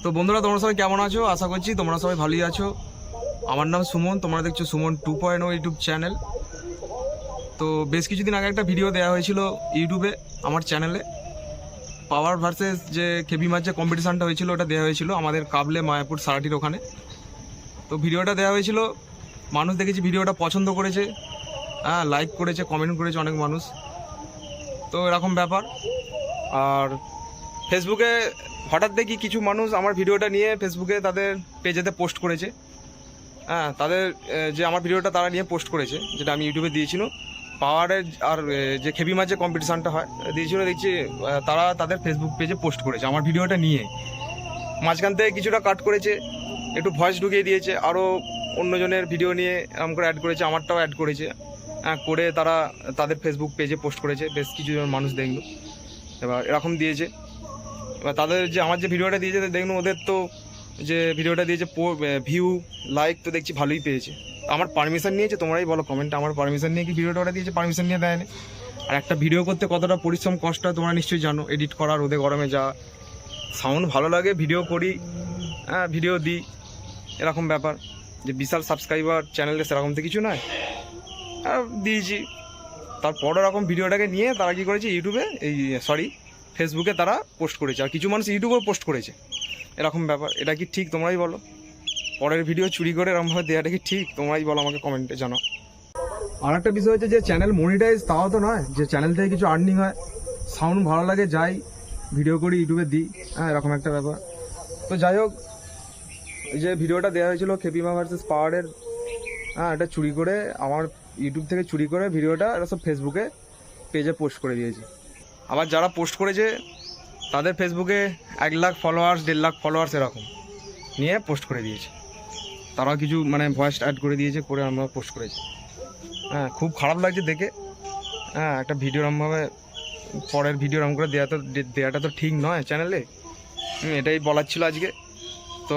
তো বন্ধুরা, তোমরা সবাই কেমন আছো? আশা করছি তোমরা সবাই ভালোই আছো। আমার নাম সুমন, তোমরা দেখছো সুমন 2.0 ইউটিউব চ্যানেল। তো বেশ কিছুদিন আগে একটা ভিডিও দেওয়া হয়েছিল ইউটিউবে আমার চ্যানেলে, পাওয়ার ভার্সেস যে কেবি মার যে কম্পিটিশানটা হয়েছিল ওটা দেওয়া হয়েছিল আমাদের কাবলে মায়াপুর সারাটির ওখানে। তো ভিডিওটা দেওয়া হয়েছিল, মানুষ দেখেছি ভিডিওটা পছন্দ করেছে, হ্যাঁ লাইক করেছে, কমেন্ট করেছে অনেক মানুষ। তো এরকম ব্যাপার। আর ফেসবুকে হঠাৎ দেখি কিছু মানুষ আমার ভিডিওটা নিয়ে ফেসবুকে তাদের পেজেতে পোস্ট করেছে। হ্যাঁ, তাদের যে আমার ভিডিওটা তারা নিয়ে পোস্ট করেছে, যেটা আমি ইউটিউবে দিয়েছিল পাওয়ারের আর যে খেবি মার যে কম্পিটিশানটা হয় দিয়েছিল, দেখছি তারা তাদের ফেসবুক পেজে পোস্ট করেছে আমার ভিডিওটা নিয়ে। মাঝখান থেকে কিছুটা কাট করেছে, একটু ভয়েস ঢুকিয়ে দিয়েছে, আরও অন্যজনের ভিডিও নিয়ে এরকম করে অ্যাড করেছে, আমারটাও অ্যাড করেছে। হ্যাঁ, করে তারা তাদের ফেসবুক পেজে পোস্ট করেছে, বেশ কিছুজন মানুষ দেখলো। এবার এরকম দিয়েছে। এবার তাদের যে আমার যে ভিডিওটা দিয়েছে দেখুন, ওদের তো যে ভিডিওটা দিয়েছে ভিউ লাইক তো দেখছি ভালোই পেয়েছে। আমার পারমিশন নিয়েছে, তোমরাই বলো কমেন্টে, আমার পারমিশন নিয়ে কি ভিডিওটা ওরা দিয়েছে? পারমিশন নিয়ে দেয়নি। আর একটা ভিডিও করতে কতটা পরিশ্রম কষ্ট হয় তোমরা নিশ্চয়ই জানো। এডিট করা, রোদে গরমে যা সাউন্ড ভালো লাগে, ভিডিও করি, হ্যাঁ ভিডিও দিই, এরকম ব্যাপার। যে বিশাল সাবস্ক্রাইবার চ্যানেলে সেরকম তো কিছু নয়, আর দিয়েছি। তারপর এরকম ভিডিওটাকে নিয়ে তারা কী করেছে, ইউটিউবে ফেসবুকে তারা পোস্ট করেছে, আর কিছু মানুষ ইউটিউবেও পোস্ট করেছে, এরকম ব্যাপার। এটা কি ঠিক? তোমরাই বলো। পরের ভিডিও চুরি করে এরকমভাবে দেওয়াটা কি ঠিক? তোমরাই বলো, আমাকে কমেন্টে জানাও। আর একটা বিষয় হচ্ছে যে চ্যানেল মনিটাইজ তাও তো নয় যে চ্যানেল থেকে কিছু আর্নিং হয়। সাউন্ড ভালো লাগে, যাই ভিডিও করি, ইউটিউবে দিই, হ্যাঁ এরকম একটা ব্যাপার। তো যাই হোক, এই যে ভিডিওটা দেওয়া হয়েছিল খেপি মা ভার্সেস পাওয়ারের, হ্যাঁ এটা চুরি করে, আমার ইউটিউব থেকে চুরি করে ভিডিওটা এটা সব ফেসবুকে পেজে পোস্ট করে দিয়েছি। আবার যারা পোস্ট করেছে তাদের ফেসবুকে 1 লাখ ফলোয়ার্স, 1.5 লাখ ফলোয়ার্স এরকম নিয়ে পোস্ট করে দিয়েছে। তারাও কিছু ভয়েস অ্যাড করে দিয়েছে, করে আমরা পোস্ট করেছি। হ্যাঁ, খুব খারাপ লাগছে দেখে। হ্যাঁ, একটা ভিডিও এরকমভাবে পরের ভিডিও এরকম করে দেওয়াটা তো ঠিক নয় চ্যানেলে। এটাই বলার ছিল আজকে। তো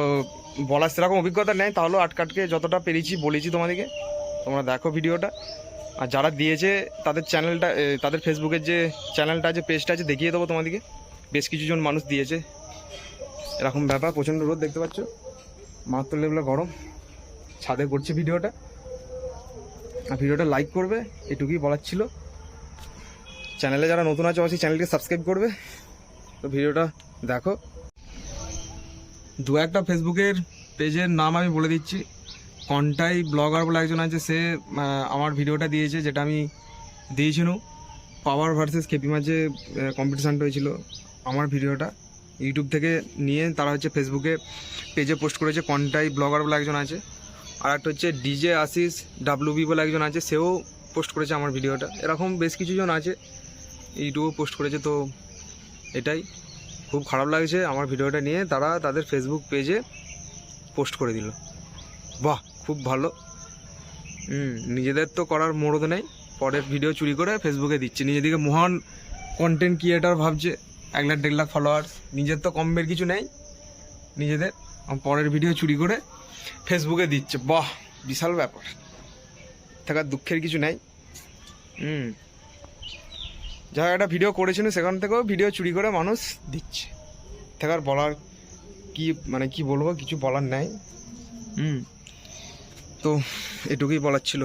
বলার সেরকম অভিজ্ঞতা নেই, তাহলেও আটকাটকে যতটা পেরেছি বলেছি তোমাদেরকে। তোমরা দেখো ভিডিওটা। আর যারা দিয়েছে তাদের চ্যানেলটা, তাদের ফেসবুকের যে চ্যানেলটা আছে, পেজটা আছে, দেখিয়ে দেবো তোমাদেরকে। বেশ কিছুজন মানুষ দিয়েছে, এরকম ব্যাপার। প্রচণ্ড রোদ দেখতে পাচ্ছ, মারাত্মক লেভেলে গরম। ছাদে করছে ভিডিওটা। আর ভিডিওটা লাইক করবে, এটুকুই বলার ছিল। চ্যানেলে যারা নতুন আছে অবশ্যই চ্যানেলকে সাবস্ক্রাইব করবে। তো ভিডিওটা দেখো। দু একটা ফেসবুকের পেজের নাম আমি বলে দিচ্ছি। কন্টাই ব্লগার বলে একজন আছে, সে আমার ভিডিওটা দিয়েছে, যেটা আমি দিয়েছিল পাওয়ার ভার্সেস কেপি মার যে কম্পিটিশানটা হয়েছিল, আমার ভিডিওটা ইউটিউব থেকে নিয়ে তারা হচ্ছে ফেসবুকে পেজে পোস্ট করেছে। কন্টাই ব্লগার বলে একজন আছে। আর একটা হচ্ছে ডিজে আশিস WB বলে একজন আছে, সেও পোস্ট করেছে আমার ভিডিওটা। এরকম বেশ কিছুজন আছে ইউটিউবে পোস্ট করেছে। তো এটাই খুব খারাপ লাগছে, আমার ভিডিওটা নিয়ে তারা তাদের ফেসবুক পেজে পোস্ট করে দিল। বাহ, খুব ভালো। নিজেদের তো করার মোড়দ নেই, পরের ভিডিও চুরি করে ফেসবুকে দিচ্ছে। নিজেদিকে মহান কন্টেন্ট ক্রিয়েটার ভাবছে, 1 লাখ 1.5 লাখ ফলোয়ার্স। নিজের তো কমের কিছু নেই নিজেদের, পরের ভিডিও চুরি করে ফেসবুকে দিচ্ছে। বাহ, বিশাল ব্যাপার। থাকার দুঃখের কিছু নেই। যারা একটা ভিডিও করেছিল সেখান থেকেও ভিডিও চুরি করে মানুষ দিচ্ছে। থাকার বলার কি বলবো, কিছু বলার নেই। তো এটুকুই বলার ছিল।